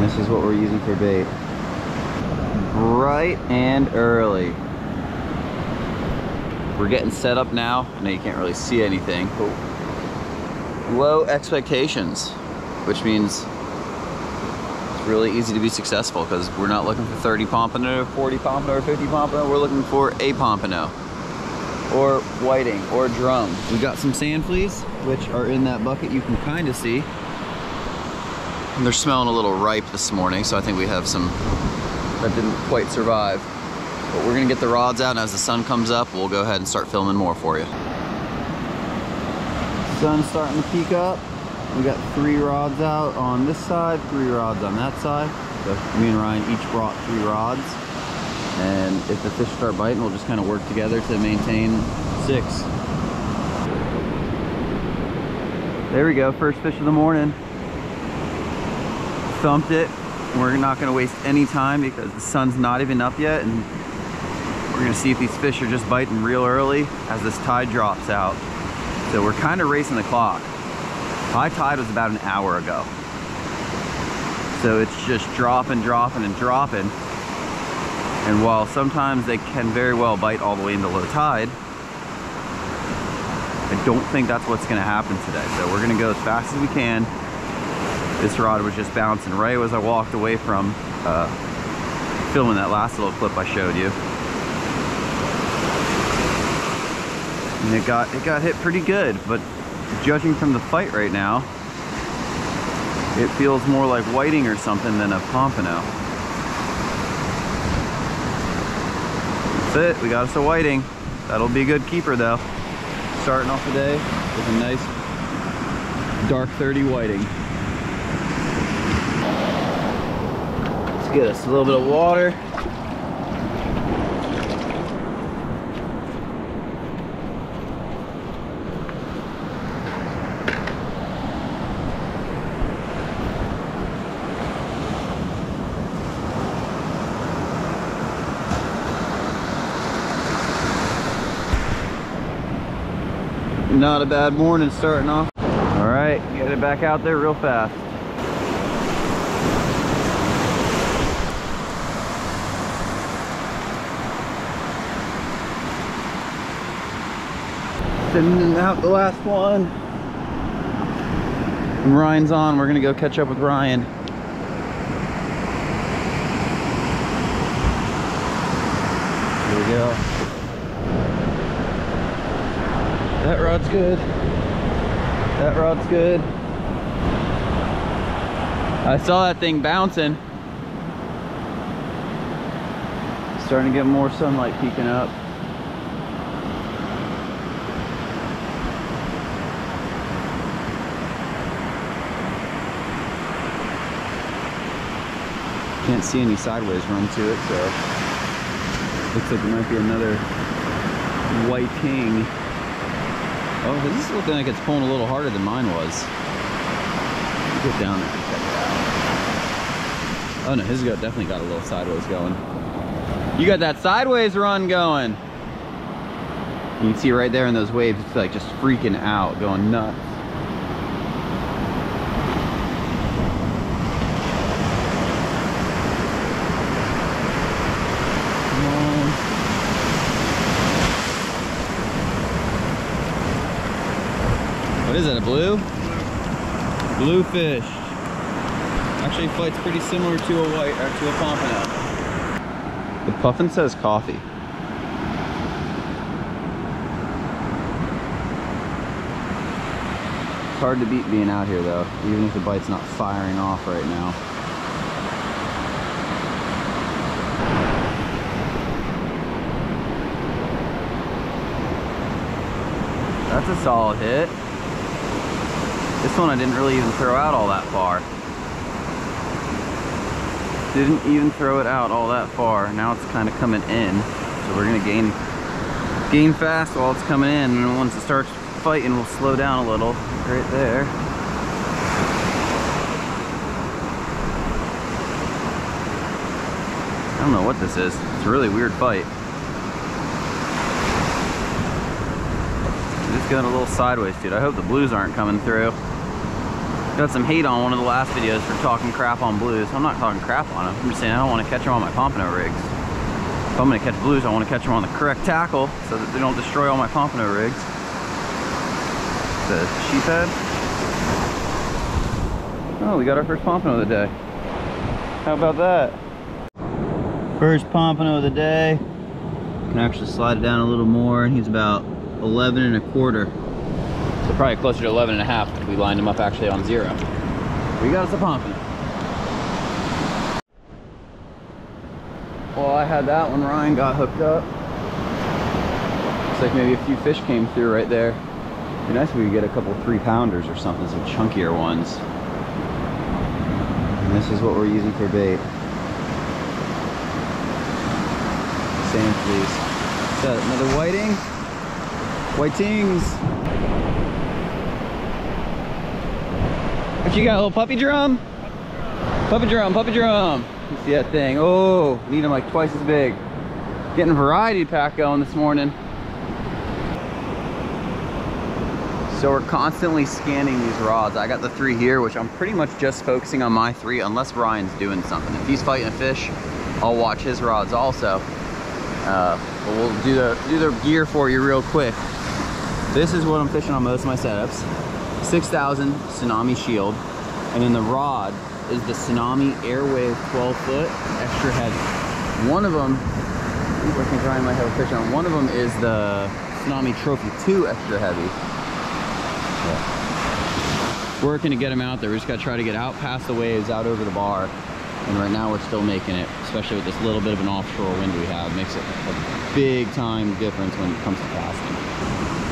this is what we're using for bait. Bright and early. We're getting set up now. I know you can't really see anything, but low expectations, which means it's really easy to be successful because we're not looking for 30 pompano, 40 pompano, or 50 pompano. We're looking for a pompano or whiting or drum. We got some sand fleas, which are in that bucket you can kind of see. And they're smelling a little ripe this morning, so I think we have some that didn't quite survive. But we're gonna get the rods out, and as the sun comes up, we'll go ahead and start filming more for you. Sun's starting to peak up. We got 3 rods out on this side, 3 rods on that side. So me and Ryan each brought 3 rods. And if the fish start biting, we'll just kind of work together to maintain 6. There we go, first fish of the morning. Thumped it. We're not gonna waste any time because the sun's not even up yet, and we're gonna see if these fish are just biting real early as this tide drops out. So we're kind of racing the clock. High tide was about an hour ago. So it's just dropping, dropping, and dropping. And while sometimes they can very well bite all the way into low tide, I don't think that's what's gonna happen today. So we're gonna go as fast as we can. This rod was just bouncing right as I walked away from filming that last little clip I showed you. And it got hit pretty good, but judging from the fight right now, it feels more like whiting or something than a pompano. That's it, we got us a whiting. That'll be a good keeper though. Starting off the day with a nice dark 30 whiting. Let's get us a little bit of water. Not a bad morning starting off. All right, get it back out there real fast. Sending out the last one. And Ryan's on. We're gonna go catch up with Ryan. Here we go. That rod's good. That rod's good. I saw that thing bouncing. Starting to get more sunlight peeking up. Can't see any sideways run to it, so looks like it might be another whiting. Oh, this is looking like it's pulling a little harder than mine was. Get down there and check it out. Oh no, his definitely got a little sideways going. You got that sideways run going. You can see right there in those waves, it's like just freaking out, going nuts. What is that, a blue? Blue fish. Actually fights pretty similar to a white, or to a pompano. The puffin says coffee. It's hard to beat being out here though, even if the bite's not firing off right now. That's a solid hit. This one I didn't really even throw out all that far. Didn't even throw it out all that far. Now it's kind of coming in. So we're gonna gain fast while it's coming in, and once it starts fighting, we'll slow down a little. Right there. I don't know what this is. It's a really weird fight. It's going a little sideways, dude. I hope the blues aren't coming through. Got some hate on one of the last videos for talking crap on blues. I'm not talking crap on them. I'm just saying I don't want to catch them on my Pompano rigs. If I'm going to catch blues, I want to catch them on the correct tackle so that they don't destroy all my Pompano rigs. The sheephead. Oh, we got our first Pompano of the day. How about that? First Pompano of the day. Can actually slide it down a little more, and he's about 11 1/4. So probably closer to 11 1/2 if we lined him up actually on 0. We got us a Pompano. Well, I had that when Ryan got hooked up. Looks like maybe a few fish came through right there. It'd be nice if we could get a couple 3-pounders or something, some chunkier ones. And this is what we're using for bait. Sand fleas. Is that another whiting? Whitings. What you got, a little puppy drum? Puppy drum, puppy drum. You see that thing? Oh, need them like twice as big. Getting a variety pack going this morning. So we're constantly scanning these rods. I got the 3 here, which I'm pretty much just focusing on my 3 unless Ryan's doing something. If he's fighting a fish, I'll watch his rods also. But we'll do the gear for you real quick. This is what I'm fishing on most of my setups. 6,000 Tsunami Shield. And then the rod is the Tsunami Airwave 12-foot extra heavy. One of them, I think Ryan might have a fish on. One of them is the Tsunami Trophy 2 extra heavy. Yeah. Working to get him out there. We just got to try to get out past the waves, out over the bar. And right now we're still making it, especially with this little bit of an offshore wind we have. Makes it a big time difference when it comes to casting.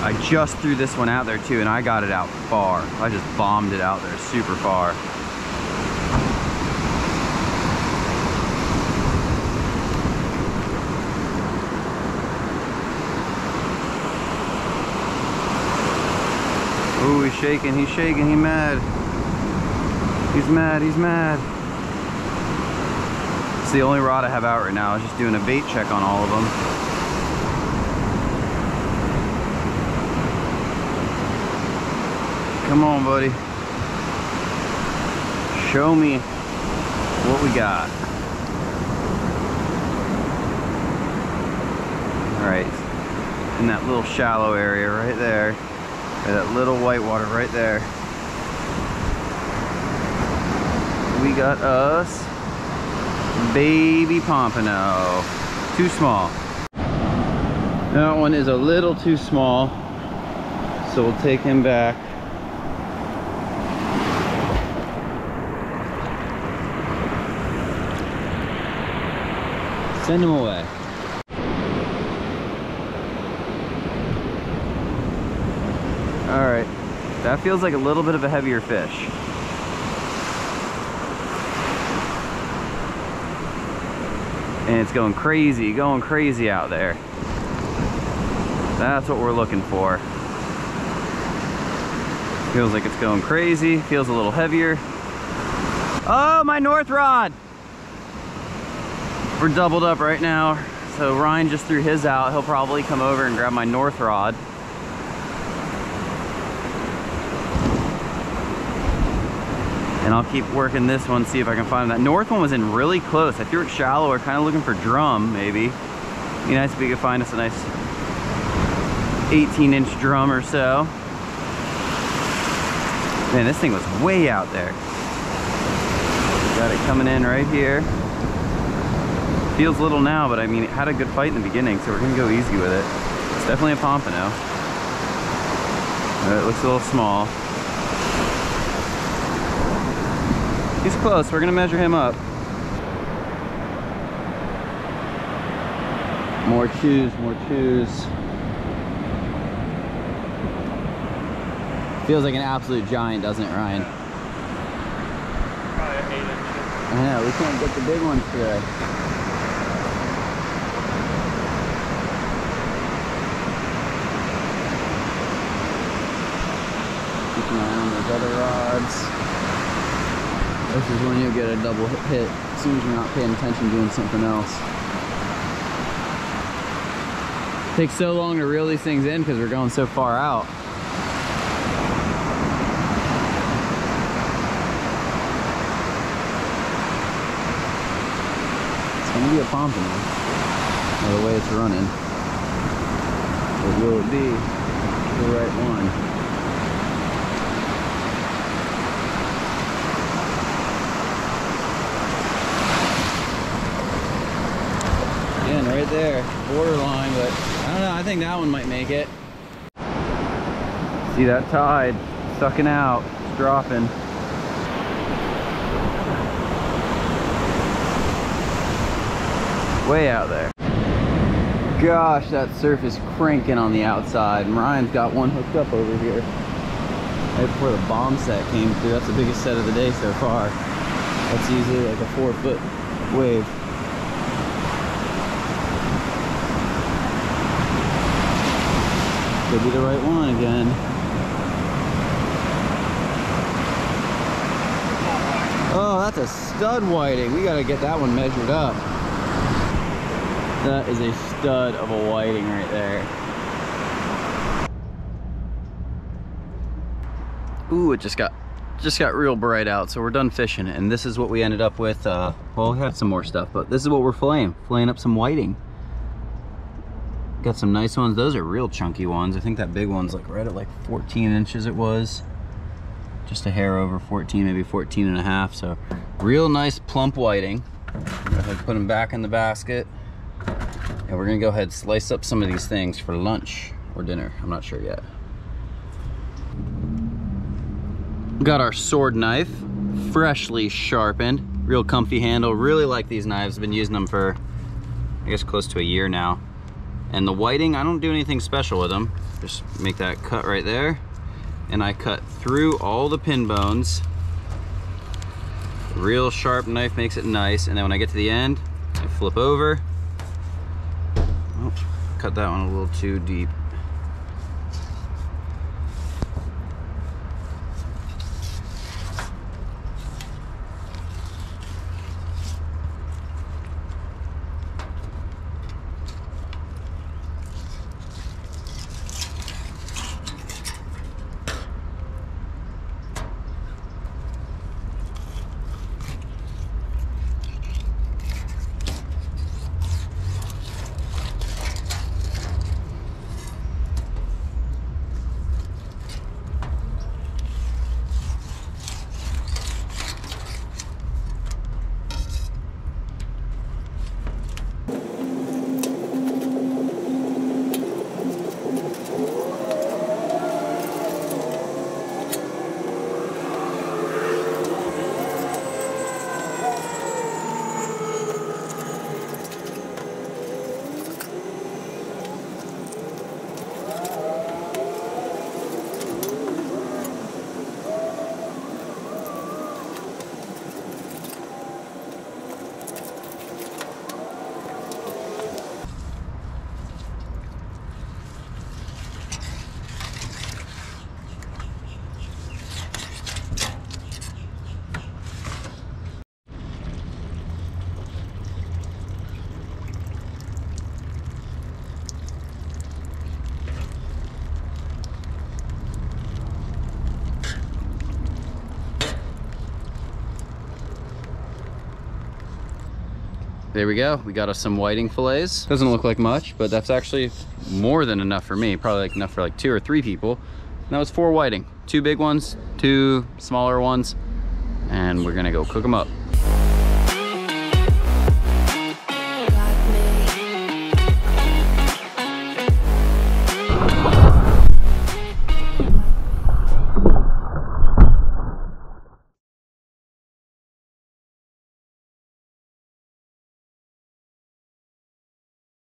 I just threw this one out there too, and I got it out far. I just bombed it out there super far. Ooh, he's shaking, he's mad. He's mad, he's mad. It's the only rod I have out right now. I was just doing a bait check on all of them. Come on, buddy. Show me what we got. All right, in that little shallow area right there. That little white water right there. We got us baby Pompano. Too small. That one is a little too small, so we'll take him back. Send him away. All right, that feels like a little bit of a heavier fish. And it's going crazy out there. That's what we're looking for. Feels like it's going crazy, feels a little heavier. Oh, my north rod! We're doubled up right now. So Ryan just threw his out. He'll probably come over and grab my north rod. And I'll keep working this one, see if I can find that. North one was in really close. I threw it shallower, kind of looking for drum, maybe. Be nice if we could find us a nice 18-inch drum or so. Man, this thing was way out there. Got it coming in right here. Feels little now, but I mean, it had a good fight in the beginning, so we're gonna go easy with it. It's definitely a Pompano. It looks a little small. He's close, we're gonna measure him up. More chews, more chews. Feels like an absolute giant, doesn't it, Ryan? Probably 8 inches. I know, we can't get the big ones today. Keep an eye on those other rods. This is when you get a double hit as soon as you're not paying attention doing something else. It takes so long to reel these things in because we're going so far out. gonna be a pompano, by the way it's running. But will it be the right one? Again, right there, borderline, but I don't know, I think that one might make it. See that tide sucking out, it's dropping. Way out there. Gosh, that surf is cranking on the outside. Ryan's got one hooked up over here. Right before the bomb set came through. That's the biggest set of the day so far. That's usually like a 4-foot wave. Could be the right one again. Oh, that's a stud whiting. We gotta get that one measured up. That is a stud of a whiting right there. Ooh, it just got real bright out, so we're done fishing, and this is what we ended up with. Well, we had some more stuff, but this is what we're filleting up some whiting. Got some nice ones. Those are real chunky ones. I think that big one's like right at like 14 inches it was. Just a hair over 14, maybe 14 and a half. So real nice plump whiting. Go ahead and put them back in the basket. And we're gonna go ahead and slice up some of these things for lunch or dinner. I'm not sure yet. Got our sword knife, freshly sharpened, real comfy handle. Really like these knives. I've been using them for, I guess, close to a year now. And the whiting, I don't do anything special with them. Just make that cut right there. And I cut through all the pin bones. Real sharp knife makes it nice. And then when I get to the end, I flip over. Oh, cut that one a little too deep. There we go. We got us some whiting fillets. Doesn't look like much, but that's actually more than enough for me. Probably like enough for like 2 or 3 people. And that was 4 whiting. 2 big ones, 2 smaller ones, and we're gonna go cook them up.